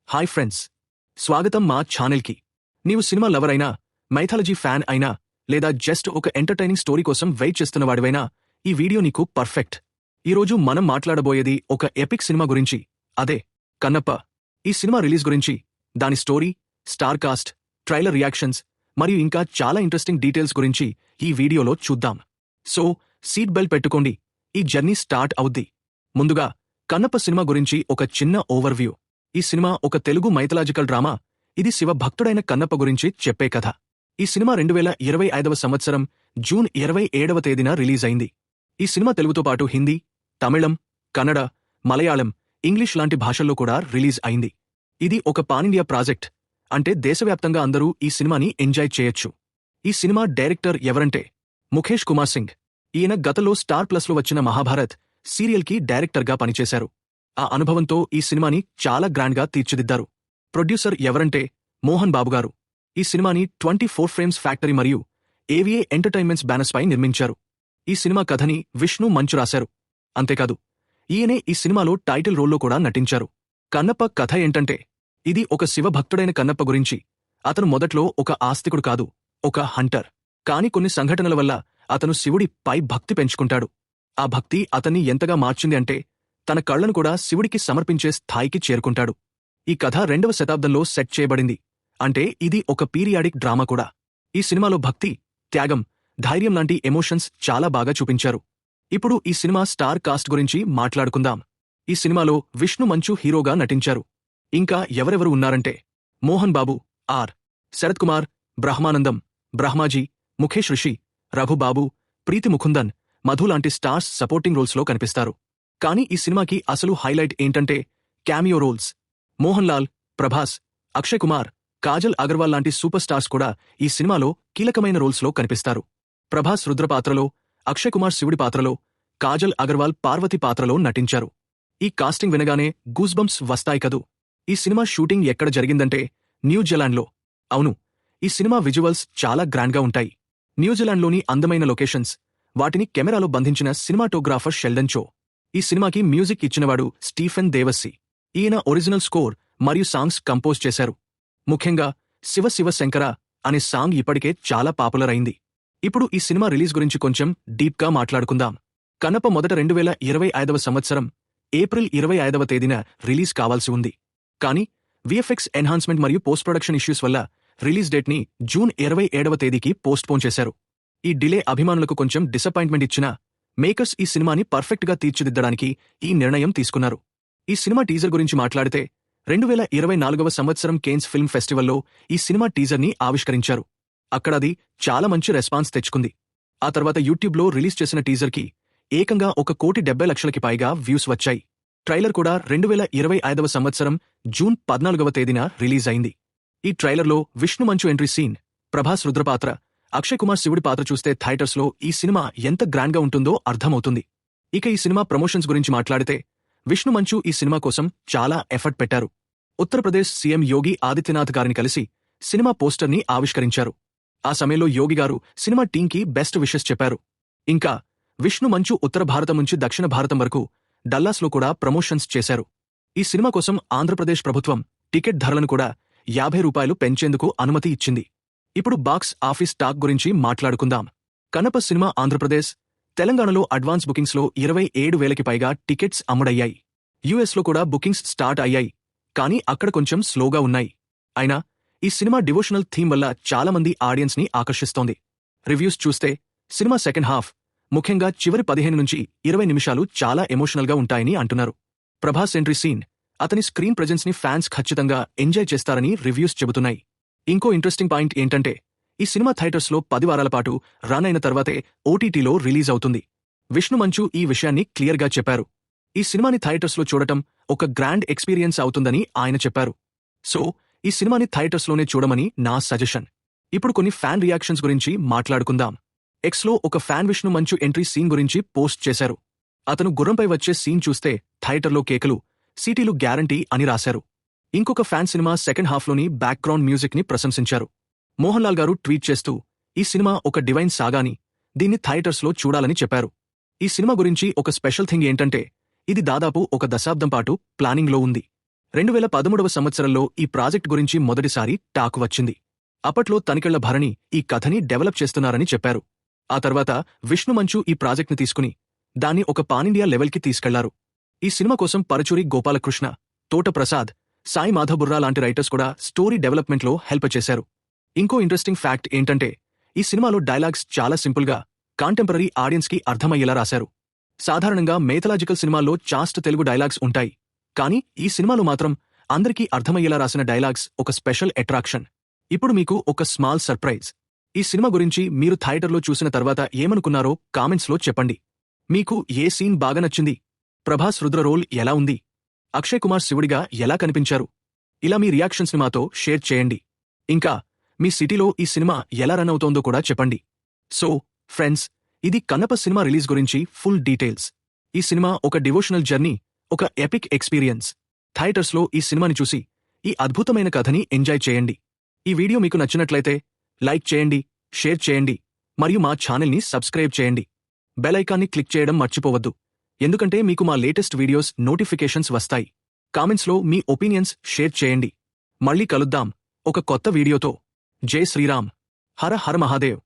Hi friends, స్వాగతం మా ఛానల్కి. నీవు సినిమా లవర్ అయినా, మైథాలజీ ఫ్యాన్ అయినా, లేదా జస్ట్ ఒక ఎంటర్టైనింగ్ స్టోరీ కోసం వెయిట్ చేస్తున్నవాడివైనా ఈ వీడియో నీకు పర్ఫెక్ట్. ఈరోజు మనం మాట్లాడబోయేది ఒక ఎపిక్ సినిమా గురించి, అదే కన్నప్ప. ఈ సినిమా రిలీజ్ గురించి, దాని story, star cast, trailer reactions మరియు ఇంకా చాలా ఇంట్రెస్టింగ్ డీటెయిల్స్ గురించి ఈ వీడియోలో చూద్దాం. సో సీట్ బెల్ట్ పెట్టుకోండి, ఈ జర్నీ స్టార్ట్ అవుద్ది. ముందుగా కన్నప్ప సినిమా గురించి ఒక చిన్న ఓవర్వ్యూ. ఈ సినిమా ఒక తెలుగు మైథలాజికల్ డ్రామా. ఇది శివ భక్తుడైన కన్నప్ప గురించి చెప్పే కథ. ఈ సినిమా 2025 సంవత్సరం జూన్ 27వ తేదీన రిలీజ్ అయింది. ఈ సినిమా తెలుగుతో పాటు హిందీ, తమిళం, కన్నడ, మలయాళం, ఇంగ్లీష్ లాంటి భాషల్లో కూడా రిలీజ్ అయింది. ఇది ఒక పాన్ ఇండియా ప్రాజెక్ట్, అంటే దేశవ్యాప్తంగా అందరూ ఈ సినిమాని ఎంజాయ్ చేయొచ్చు. ఈ సినిమా డైరెక్టర్ ఎవరంటే ముఖేష్ కుమార్ సింగ్. ఈయన గతంలో స్టార్ ప్లస్లో వచ్చిన మహాభారత్ సీరియల్కి డైరెక్టర్గా పనిచేశారు. ఆ అనుభవంతో ఈ సినిమాని చాలా గ్రాండ్గా తీర్చిదిద్దారు. ప్రొడ్యూసర్ ఎవరంటే మోహన్ బాబుగారు. ఈ సినిమాని 24 ఫ్రేమ్స్ ఫ్యాక్టరీ మరియు ఏవిఏ ఎంటర్టైన్మెంట్స్ బ్యానర్స్ పై నిర్మించారు. ఈ సినిమా కథని విష్ణు మంచు రాశారు. అంతేకాదు, ఈయనే ఈ సినిమాలో టైటిల్ రోల్లో కూడా నటించారు. కన్నప్ప కథ ఏంటంటే, ఇది ఒక శివ భక్తుడైన కన్నప్ప గురించి. అతను మొదట్లో ఒక ఆస్తికుడు కాదు, ఒక హంటర్. కాని కొన్ని సంఘటనల వల్ల అతను శివుడి పై భక్తి పెంచుకుంటాడు. ఆ భక్తి అతన్ని ఎంతగా మార్చింది అంటే తన కళ్లను కూడా శివుడికి సమర్పించే స్థాయికి చేరుకుంటాడు. ఈ కథ 2వ శతాబ్దంలో సెట్ చేయబడింది, అంటే ఇది ఒక పీరియాడిక్ డ్రామా కూడా. ఈ సినిమాలో భక్తి, త్యాగం, ధైర్యం లాంటి ఎమోషన్స్ చాలా బాగా చూపించారు. ఇప్పుడు ఈ సినిమా స్టార్ కాస్ట్ గురించి మాట్లాడుకుందాం. ఈ సినిమాలో విష్ణు మంచు హీరోగా నటించారు. ఇంకా ఎవరెవరు ఉన్నారంటే మోహన్ బాబు, ఆర్. శరత్ కుమార్, బ్రహ్మానందం, బ్రహ్మాజీ, ముఖేష్ రిషి, రఘుబాబు, ప్రీతి ముకుందన్, మధు లాంటి స్టార్స్ సపోర్టింగ్ రోల్స్లో కనిపిస్తారు. కానీ ఈ సినిమాకి అసలు హైలైట్ ఏంటంటే క్యామియో రోల్స్. మోహన్ లాల్, ప్రభాస్, అక్షయ్ కుమార్, కాజల్ అగర్వాల్ లాంటి సూపర్ స్టార్స్ కూడా ఈ సినిమాలో కీలకమైన రోల్స్లో కనిపిస్తారు. ప్రభాస్ రుద్ర పాత్రలో, అక్షయ్ కుమార్ శివుడి పాత్రలో, కాజల్ అగర్వాల్ పార్వతి పాత్రలో నటించారు. ఈ కాస్టింగ్ వినగానే గూస్బంప్స్ వస్తాయి కదూ. ఈ సినిమా షూటింగ్ ఎక్కడ జరిగిందంటే న్యూజిలాండ్లో. అవును, ఈ సినిమా విజువల్స్ చాలా గ్రాండ్గా ఉంటాయి. న్యూజిలాండ్లోని అందమైన లొకేషన్స్, వాటిని కెమెరాలో బంధించిన సినిమాటోగ్రాఫర్ షెల్డన్ చో. ఈ సినిమాకి మ్యూజిక్ ఇచ్చినవాడు స్టీఫెన్ దేవస్సి. ఈయన ఒరిజినల్ స్కోర్ మరియు సాంగ్స్ కంపోజ్ చేశారు. ముఖ్యంగా శివ శివ శంకర అనే సాంగ్ ఇప్పటికే చాలా పాపులర్ అయింది. ఇప్పుడు ఈ సినిమా రిలీజ్ గురించి కొంచెం డీప్గా మాట్లాడుకుందాం. కన్నప్ప మొదట 2025 సంవత్సరం ఏప్రిల్ 25వ తేదీన రిలీజ్ కావాల్సి ఉంది. కానీ విఎఫ్ఎక్స్ ఎన్హాన్స్మెంట్ మరియు పోస్ట్ ప్రొడక్షన్ ఇష్యూస్ వల్ల రిలీజ్ డేట్ని జూన్ 27వ తేదీకి పోస్ట్పోన్ చేశారు. ఈ డిలే అభిమానులకు కొంచెం డిసప్పాయింట్మెంట్ ఇచ్చినా మేకర్స్ ఈ సినిమాని పర్ఫెక్ట్గా తీర్చిదిద్దడానికి ఈ నిర్ణయం తీసుకున్నారు. ఈ సినిమా టీజర్ గురించి మాట్లాడితే 2024వ సంవత్సరం కేన్స్ ఫిల్మ్ ఫెస్టివల్లో ఈ సినిమా టీజర్ని ఆవిష్కరించారు. అక్కడ అది చాలా మంచి రెస్పాన్స్ తెచ్చుకుంది. ఆ తర్వాత యూట్యూబ్లో రిలీజ్ చేసిన టీజర్కి ఏకంగా 1,70,00,000కి పైగా వ్యూస్ వచ్చాయి. ట్రైలర్ కూడా 2025వ సంవత్సరం జూన్ 14వ తేదీన రిలీజ్ అయింది. ఈ ట్రైలర్లో విష్ణు మంచు ఎంట్రీ సీన్, ప్రభాస్ రుద్రపాత్ర, అక్షయ్ కుమార్ శివుడి పాత్ర చూస్తే థియేటర్స్లో ఈ సినిమా ఎంత గ్రాండ్గా ఉంటుందో అర్థమవుతుంది. ఇక ఈ సినిమా ప్రమోషన్స్ గురించి మాట్లాడితే విష్ణు మంచు ఈ సినిమా కోసం చాలా ఎఫర్ట్ పెట్టారు. ఉత్తరప్రదేశ్ సీఎం యోగి ఆదిత్యనాథ్ గారిని కలిసి సినిమా పోస్టర్ని ఆవిష్కరించారు. ఆ సమయంలో యోగి గారు సినిమా టీంకి బెస్ట్ విషెస్ చెప్పారు. ఇంకా విష్ణు మంచు ఉత్తర భారతం నుంచి దక్షిణ భారతం వరకు డల్లాస్లో కూడా ప్రమోషన్స్ చేశారు. ఈ సినిమా కోసం ఆంధ్రప్రదేశ్ ప్రభుత్వం టికెట్ ధరలను కూడా ₹50 పెంచేందుకు అనుమతి ఇచ్చింది. ఇప్పుడు బాక్స్ ఆఫీస్ టాక్ గురించి మాట్లాడుకుందాం. కన్నప్ప సినిమా ఆంధ్రప్రదేశ్, తెలంగాణలో అడ్వాన్స్ బుకింగ్స్లో 27,000కి పైగా టికెట్స్ అమ్ముడయ్యాయి. యూఎస్లో కూడా బుకింగ్స్ స్టార్ట్ అయ్యాయి, కానీ అక్కడ కొంచెం స్లోగా ఉన్నాయి. అయినా ఈ సినిమా డివోషనల్ థీమ్ వల్ల చాలామంది ఆడియన్స్ని ఆకర్షిస్తోంది. రివ్యూస్ చూస్తే సినిమా సెకండ్ హాఫ్, ముఖ్యంగా చివరి 15 నుంచి 20 నిమిషాలు చాలా ఎమోషనల్గా ఉంటాయని అంటున్నారు. ప్రభాస్ ఎంట్రీ సీన్, అతని స్క్రీన్ ప్రెజెన్స్ని ఫ్యాన్స్ ఖచ్చితంగా ఎంజాయ్ చేస్తారని రివ్యూస్ చెబుతున్నాయి. ఇంకో ఇంట్రెస్టింగ్ పాయింట్ ఏంటంటే ఈ సినిమా థియేటర్స్లో 10 వారాల పాటు రన్ అయిన తర్వాతే ఓటీటీలో రిలీజ్ అవుతుంది. విష్ణు మంచు ఈ విషయాన్ని క్లియర్గా చెప్పారు. ఈ సినిమాని థియేటర్స్లో చూడటం ఒక గ్రాండ్ ఎక్స్పీరియన్స్ అవుతుందని ఆయన చెప్పారు. సో ఈ సినిమాని థియేటర్స్లోనే చూడమని నా సజెషన్. ఇప్పుడు కొన్ని ఫ్యాన్ రియాక్షన్స్ గురించి మాట్లాడుకుందాం. ఎక్స్లో ఒక ఫ్యాన్ విష్ణు మంచు ఎంట్రీ సీన్ గురించి పోస్ట్ చేశారు. అతను గుర్రంపై వచ్చే సీన్ చూస్తే థియేటర్లో కేకలు, సీటీలు గ్యారంటీ అని రాశారు. ఇంకొక ఫ్యాన్ సినిమా సెకండ్ హాఫ్లోని బ్యాక్గ్రౌండ్ మ్యూజిక్ని ప్రశంసించారు. మోహన్ లాల్ గారు ట్వీట్ చేస్తూ ఈ సినిమా ఒక డివైన్ సాగాని, దీన్ని థియేటర్స్లో చూడాలని చెప్పారు. ఈ సినిమా గురించి ఒక స్పెషల్ థింగ్ ఏంటంటే ఇది దాదాపు 1 దశాబ్దం పాటు ప్లానింగ్లో ఉంది. 2013వ సంవత్సరంలో ఈ ప్రాజెక్ట్ గురించి మొదటిసారి టాక్ వచ్చింది. అప్పట్లో తనికెళ్ల భరణి ఈ కథని డెవలప్ చేస్తున్నారని చెప్పారు. ఆ తర్వాత విష్ణు మంచు ఈ ప్రాజెక్ట్ని తీసుకుని దాన్ని ఒక పానిండియా లెవెల్కి తీసుకెళ్లారు. ఈ సినిమా కోసం పరుచూరి గోపాలకృష్ణ, తోట ప్రసాద్, సాయి మాధబుర్రా లాంటి రైటర్స్ కూడా స్టోరీ డెవలప్మెంట్లో హెల్ప్ చేశారు. ఇంకో ఇంట్రెస్టింగ్ ఫ్యాక్ట్ ఏంటంటే ఈ సినిమాలో డైలాగ్స్ చాలా సింపుల్గా కాంటెంపరరీ ఆడియన్స్కి అర్థమయ్యేలా రాశారు. సాధారణంగా మైథలాజికల్ సినిమాల్లో చాస్ట్ తెలుగు డైలాగ్స్ ఉంటాయి. కానీ ఈ సినిమాలో మాత్రం అందరికీ అర్థమయ్యేలా రాసిన డైలాగ్స్ ఒక స్పెషల్ అట్రాక్షన్. ఇప్పుడు మీకు ఒక స్మాల్ సర్ప్రైజ్. ఈ సినిమా గురించి మీరు థియేటర్లో చూసిన తర్వాత ఏమనుకున్నారో కామెంట్స్లో చెప్పండి. మీకు ఏ సీన్ బాగా నచ్చింది? ప్రభాస్ రుద్ర రోల్ ఎలా ఉంది? అక్షయ్ కుమార్ శివుడిగా ఎలా కనిపించారు? ఇలా మీ రియాక్షన్స్ని మాతో షేర్ చేయండి. ఇంకా మీ సిటీలో ఈ సినిమా ఎలా రన్ అవుతోందో కూడా చెప్పండి. సో ఫ్రెండ్స్, ఇది కన్నప్ప సినిమా రిలీజ్ గురించి ఫుల్ డీటెయిల్స్. ఈ సినిమా ఒక డివోషనల్ జర్నీ, ఒక ఎపిక్ ఎక్స్పీరియన్స్. థియేటర్స్లో ఈ సినిమాని చూసి ఈ అద్భుతమైన కథని ఎంజాయ్ చేయండి. ఈ వీడియో మీకు నచ్చినట్లయితే లైక్ చేయండి, షేర్ చేయండి మరియు మా ఛానల్ని సబ్స్క్రైబ్ చేయండి. బెల్ ఐకాన్ని క్లిక్ చేయడం మర్చిపోవద్దు, ఎందుకంటే మీకు మా లేటెస్ట్ వీడియోస్ నోటిఫికేషన్స్ వస్తాయి. కామెంట్స్లో మీ ఒపీనియన్స్ షేర్ చేయండి. మళ్ళీ కలుద్దాం ఒక కొత్త వీడియోతో. జై శ్రీరామ్. హర హర మహాదేవ్.